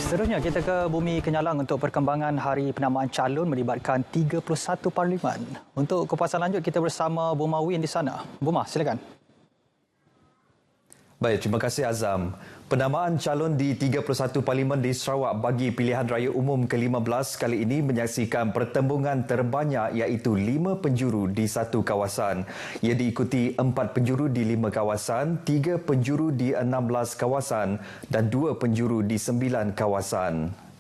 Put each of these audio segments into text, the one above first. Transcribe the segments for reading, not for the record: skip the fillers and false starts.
Seterusnya, kita ke Bumi Kenyalang untuk perkembangan hari penamaan calon melibatkan 31 parlimen. Untuk kupasan lanjut, kita bersama Buma Win di sana. Buma, silakan. Baik, terima kasih Azam. Penamaan calon di 31 parlimen di Sarawak bagi pilihan raya umum ke-15 kali ini menyaksikan pertembungan terbanyak iaitu 5 penjuru di satu kawasan. Ia diikuti 4 penjuru di 5 kawasan, 3 penjuru di 16 kawasan dan 2 penjuru di 9 kawasan.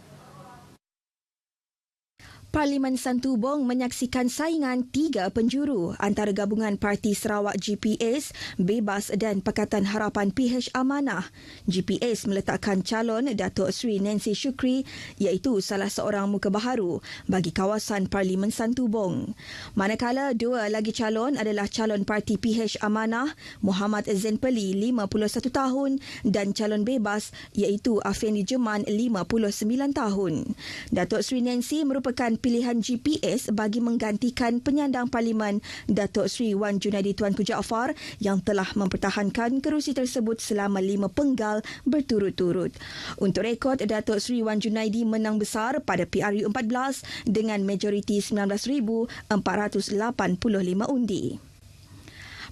Parlimen Santubong menyaksikan saingan 3 penjuru antara gabungan Parti Sarawak GPS, Bebas dan Pakatan Harapan PH Amanah. GPS meletakkan calon Datuk Seri Nancy Shukri iaitu salah seorang muka baharu bagi kawasan Parlimen Santubong. Manakala 2 lagi calon adalah calon Parti PH Amanah Muhammad Zain Peli 51 tahun dan calon Bebas iaitu Afendi Jeman 59 tahun. Datuk Seri Nancy merupakan pilihan GPS bagi menggantikan penyandang Parlimen Datuk Seri Wan Junaidi Tuanku Jaafar yang telah mempertahankan kerusi tersebut selama 5 penggal berturut-turut. Untuk rekod, Datuk Seri Wan Junaidi menang besar pada PRU 14 dengan majoriti 19,485 undi.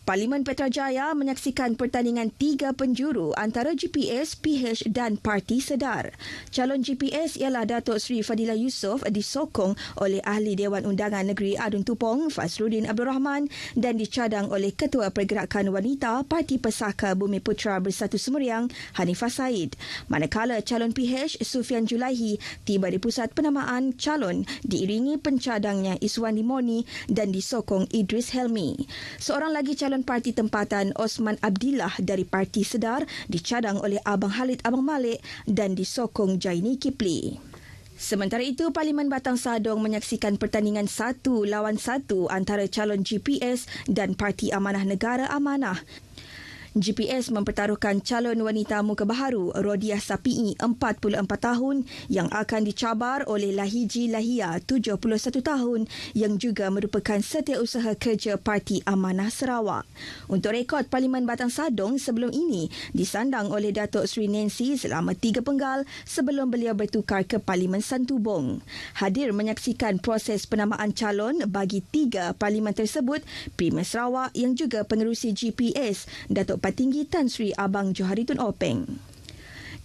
Parlimen Petrajaya menyaksikan pertandingan 3 penjuru antara GPS, PH dan Parti Sedar. Calon GPS ialah Datuk Seri Fadilah Yusof disokong oleh Ahli Dewan Undangan Negeri Adun Tupong, Fazruddin Abdul Rahman dan dicadang oleh Ketua Pergerakan Wanita Parti Pesaka Bumi Putra Bersatu Semeriang, Hanifah Said. Manakala calon PH, Sufian Julaihi, tiba di pusat penamaan calon diiringi pencadangnya Iswan Limoni dan disokong Idris Helmi. Seorang lagi calon parti tempatan Osman Abdillah dari Parti Sedar dicadang oleh Abang Khalid Abang Malik dan disokong Jaini Kipli. Sementara itu, Parlimen Batang Sadong menyaksikan pertandingan 1 lawan 1 antara calon GPS dan Parti Amanah Negara Amanah. GPS mempertaruhkan calon wanita muka baharu Rodiah Sapii 44 tahun yang akan dicabar oleh Lahiji Lahia 71 tahun yang juga merupakan setiausaha kerja Parti Amanah Sarawak. Untuk rekod, Parlimen Batang Sadong sebelum ini disandang oleh Datuk Seri Nancy selama 3 penggal sebelum beliau bertukar ke Parlimen Santubong. Hadir menyaksikan proses penamaan calon bagi 3 parlimen tersebut Premier Sarawak yang juga penerusi GPS Datuk Patinggi Tan Sri Abang Johari Tun Openg.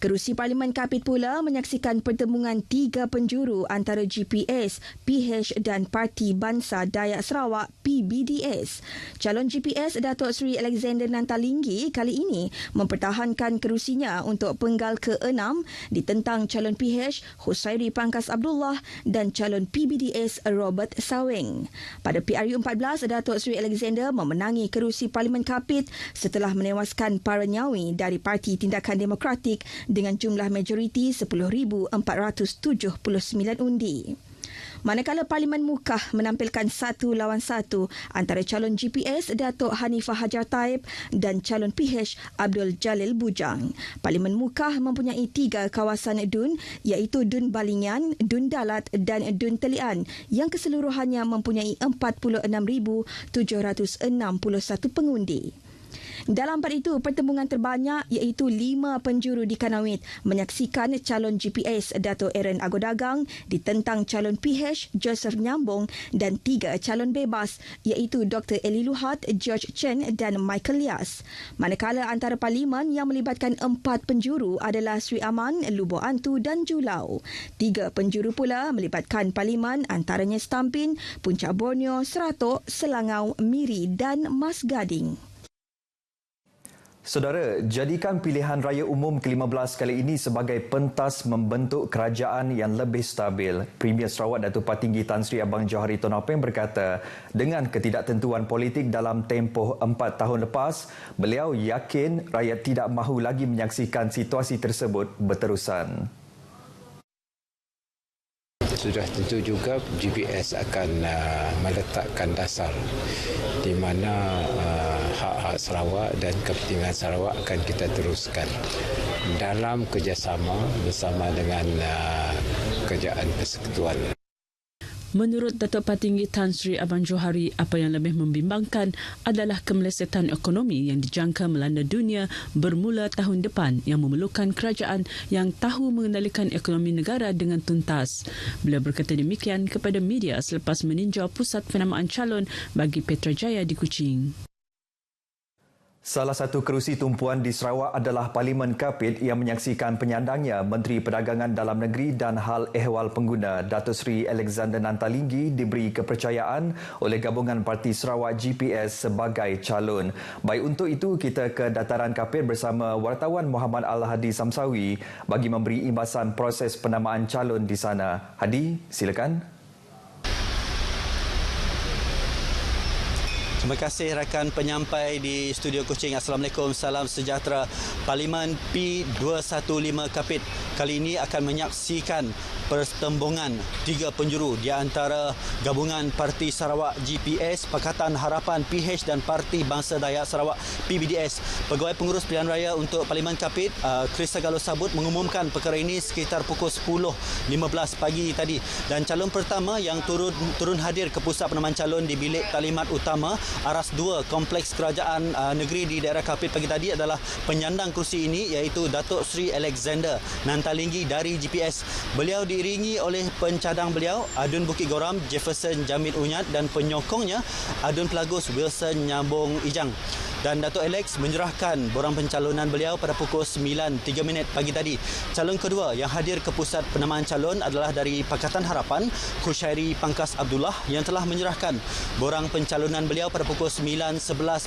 Kerusi Parlimen Kapit pula menyaksikan pertembungan 3 penjuru antara GPS, PH dan Parti Bangsa Dayak Sarawak PBDS. Calon GPS Datuk Seri Alexander Nantalinggi kali ini mempertahankan kerusinya untuk penggal ke-6 ditentang calon PH Husairi Pangkas Abdullah dan calon PBDS Robert Saweng. Pada PRU 14, Datuk Seri Alexander memenangi kerusi Parlimen Kapit setelah menewaskan para nyawi dari Parti Tindakan Demokratik dengan jumlah majoriti 10,479 undi. Manakala Parlimen Mukah menampilkan 1 lawan 1 antara calon GPS Datuk Hanifah Hajar Taib dan calon PH Abdul Jalil Bujang. Parlimen Mukah mempunyai 3 kawasan DUN iaitu DUN Balingan, DUN Dalat dan DUN Telian yang keseluruhannya mempunyai 46,761 pengundi. Dalam pada itu, pertembungan terbanyak iaitu 5 penjuru di Kanawit menyaksikan calon GPS Dato' Aaron Agodagang ditentang calon PH Joseph Nyambong dan 3 calon bebas iaitu Dr. Eli Luhat, George Chen dan Michael Lias. Manakala antara parlimen yang melibatkan 4 penjuru adalah Sri Aman, Lubo Antu dan Julau. 3 penjuru pula melibatkan parlimen antaranya Stampin, Puncak Borneo, Seratok, Selangau, Miri dan Mas Gading. Saudara, jadikan pilihan raya umum ke-15 kali ini sebagai pentas membentuk kerajaan yang lebih stabil. Premier Sarawak Datuk Patinggi Tan Sri Abang Johari Tun Openg berkata, dengan ketidaktentuan politik dalam tempoh 4 tahun lepas, beliau yakin rakyat tidak mahu lagi menyaksikan situasi tersebut berterusan. Sudah tentu juga GPS akan meletakkan dasar di mana hak-hak Sarawak dan kepentingan Sarawak akan kita teruskan dalam kerjasama bersama dengan kerajaan persekutuan. Menurut Datuk Patinggi Tan Sri Abang Johari, apa yang lebih membimbangkan adalah kemelesetan ekonomi yang dijangka melanda dunia bermula tahun depan yang memerlukan kerajaan yang tahu mengendalikan ekonomi negara dengan tuntas. Beliau berkata demikian kepada media selepas meninjau pusat penamaan calon bagi Petrajaya di Kuching. Salah satu kerusi tumpuan di Sarawak adalah Parlimen Kapit yang menyaksikan penyandangnya Menteri Perdagangan Dalam Negeri dan Hal Ehwal Pengguna Datuk Seri Alexander Nantalinggi diberi kepercayaan oleh Gabungan Parti Sarawak GPS sebagai calon. Baik untuk itu, kita ke Dataran Kapit bersama wartawan Muhammad Al-Hadi Samsawi bagi memberi imbasan proses penamaan calon di sana. Hadi, silakan. Terima kasih rakan penyampai di studio Kuching. Assalamualaikum, salam sejahtera. Parlimen P215 Kapit kali ini akan menyaksikan pertembungan tiga penjuru di antara Gabungan Parti Sarawak GPS, Pakatan Harapan PH dan Parti Bangsa Dayak Sarawak PBDS. Pegawai Pengurus Pilihan Raya untuk Parlimen Kapit, Krista Galo Sabut, mengumumkan perkara ini sekitar pukul 10.15 pagi tadi. Dan calon pertama yang turun hadir ke pusat penamaan calon di bilik talimat utama Aras 2 Kompleks Kerajaan Negeri di daerah Kapit pagi tadi adalah penyandang kerusi ini, iaitu Datuk Seri Alexander Nantalinggi dari GPS. Beliau diiringi oleh pencadang beliau, Adun Bukit Goram Jefferson Jamil Unyat, dan penyokongnya Adun Pelagus Wilson Nyambung Ijang. Dan Datuk Alex menyerahkan borang pencalonan beliau pada pukul 9.03 pagi tadi. Calon kedua yang hadir ke pusat penamaan calon adalah dari Pakatan Harapan, Khushairi Pangkas Abdullah, yang telah menyerahkan borang pencalonan beliau pada pukul 9.11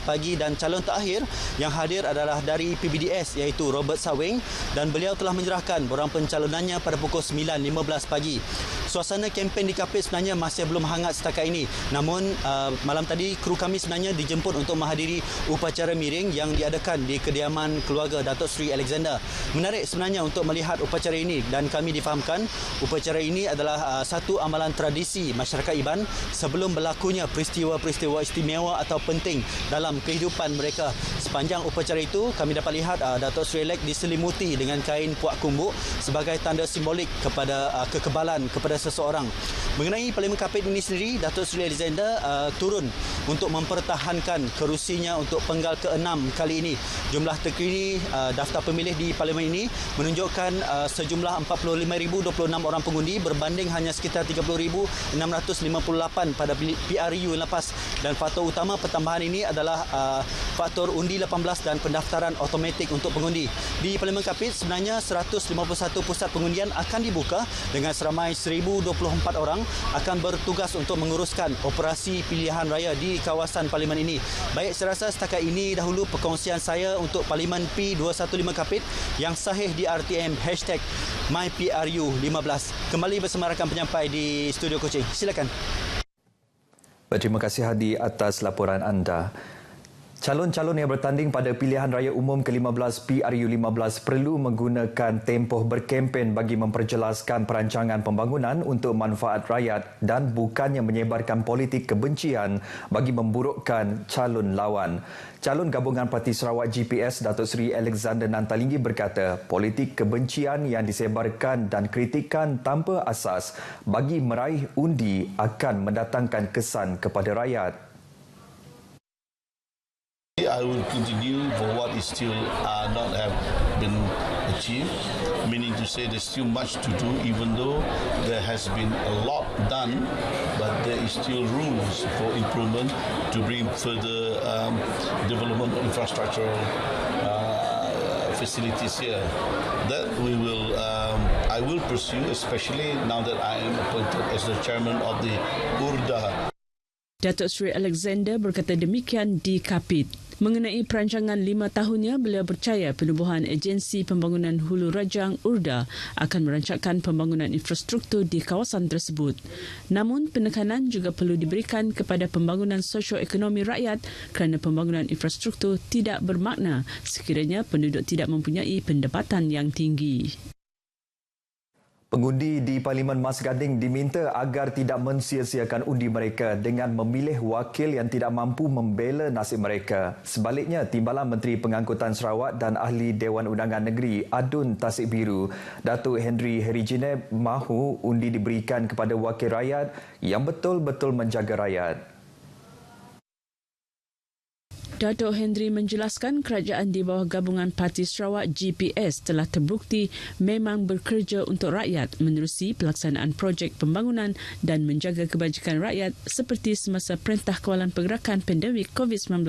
pagi. Dan calon terakhir yang hadir adalah dari PBDS, iaitu Robert Sawing, dan beliau telah menyerahkan borang pencalonannya pada pukul 9.15 pagi. Suasana kempen di Kapit sebenarnya masih belum hangat setakat ini. Namun malam tadi kru kami sebenarnya dijemput untuk menghadiri upacara miring yang diadakan di kediaman keluarga Datuk Seri Alexander. Menarik sebenarnya untuk melihat upacara ini, dan kami difahamkan upacara ini adalah satu amalan tradisi masyarakat Iban sebelum berlakunya peristiwa-peristiwa istimewa atau penting dalam kehidupan mereka. Sepanjang upacara itu kami dapat lihat Datuk Seri Alex diselimuti dengan kain puak kumbuk sebagai tanda simbolik kepada kekebalan kepada seseorang. Mengenai Parlimen Kapit ini sendiri, Datuk Seri Alexander turun untuk mempertahankan kerusinya untuk penggal ke-6 kali ini. Jumlah terkini daftar pemilih di Parlimen ini menunjukkan sejumlah 45,026 orang pengundi berbanding hanya sekitar 30,658 pada PRU yang lepas. Dan faktor utama pertambahan ini adalah faktor undi 18 dan pendaftaran automatik untuk pengundi. Di Parlimen Kapit sebenarnya 151 pusat pengundian akan dibuka dengan seramai 1,024 orang akan bertugas untuk menguruskan operasi pilihan raya di kawasan Parlimen ini. Baik, saya rasa setakat ini dahulu perkongsian saya untuk Parlimen P215 Kapit yang sahih di RTM #MyPRU15. Kembali bersama rakan penyampai di studio Kuching. Silakan. Terima kasih Hadi atas laporan anda. Calon-calon yang bertanding pada pilihan raya umum ke-15 PRU15 perlu menggunakan tempoh berkempen bagi memperjelaskan perancangan pembangunan untuk manfaat rakyat dan bukannya menyebarkan politik kebencian bagi memburukkan calon lawan. Calon Gabungan Parti Sarawak GPS Datuk Seri Alexander Nantalinggi berkata politik kebencian yang disebarkan dan kritikan tanpa asas bagi meraih undi akan mendatangkan kesan kepada rakyat. I will continue for what is still not have been achieved, meaning to say there's still much to do, even though there has been a lot done, but there is still room for improvement to bring further development of infrastructural facilities here. That I will pursue, especially now that I am appointed as the chairman of the URDA. Datuk Seri Alexander berkata demikian di Kapit. Mengenai perancangan 5 tahunnya, beliau percaya penubuhan Agensi Pembangunan Hulu Rajang URDA akan merancangkan pembangunan infrastruktur di kawasan tersebut. Namun, penekanan juga perlu diberikan kepada pembangunan sosioekonomi rakyat kerana pembangunan infrastruktur tidak bermakna sekiranya penduduk tidak mempunyai pendapatan yang tinggi. Pengundi di Parlimen Mas Gading diminta agar tidak mensia-siakan undi mereka dengan memilih wakil yang tidak mampu membela nasib mereka. Sebaliknya, Timbalan Menteri Pengangkutan Sarawak dan Ahli Dewan Undangan Negeri Adun Tasik Biru, Datuk Henry Herijineb mahu undi diberikan kepada wakil rakyat yang betul-betul menjaga rakyat. Datuk Henry menjelaskan kerajaan di bawah gabungan Parti Sarawak GPS telah terbukti memang bekerja untuk rakyat menerusi pelaksanaan projek pembangunan dan menjaga kebajikan rakyat seperti semasa Perintah Kawalan Pergerakan Pandemik COVID-19.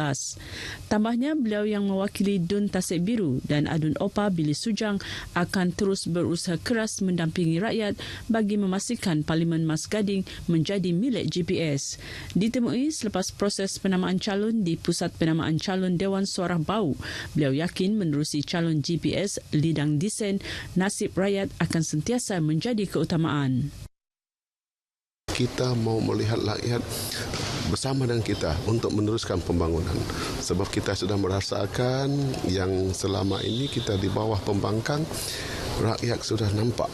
Tambahnya, beliau yang mewakili Dun Tasik Biru dan Adun Opa Billy Sujang akan terus berusaha keras mendampingi rakyat bagi memastikan Parlimen Mas Gading menjadi milik GPS. Ditemui selepas proses penamaan calon di Pusat Penamaan Calon Dewan Suara Bau, beliau yakin menerusi calon GPS Lidang Disen, nasib rakyat akan sentiasa menjadi keutamaan. Kita mau melihat rakyat bersama dengan kita untuk meneruskan pembangunan. Sebab kita sudah merasakan yang selama ini kita di bawah pembangkang, rakyat sudah nampak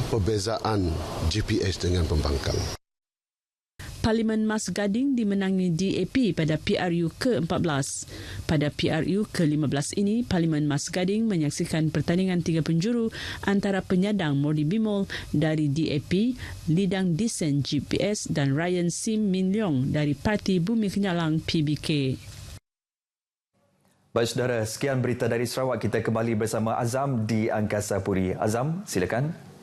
perbezaan GPS dengan pembangkang. Parlimen Mas Gading dimenangi DAP pada PRU ke-14. Pada PRU ke-15 ini, Parlimen Mas Gading menyaksikan pertandingan 3 penjuru antara penyandang Mordi Bimol dari DAP, Lidang Disen GPS dan Ryan Sim Min Leong dari Parti Bumi Kenyalang PBK. Baik saudara, sekian berita dari Sarawak. Kita kembali bersama Azam di Angkasa Puri. Azam, silakan.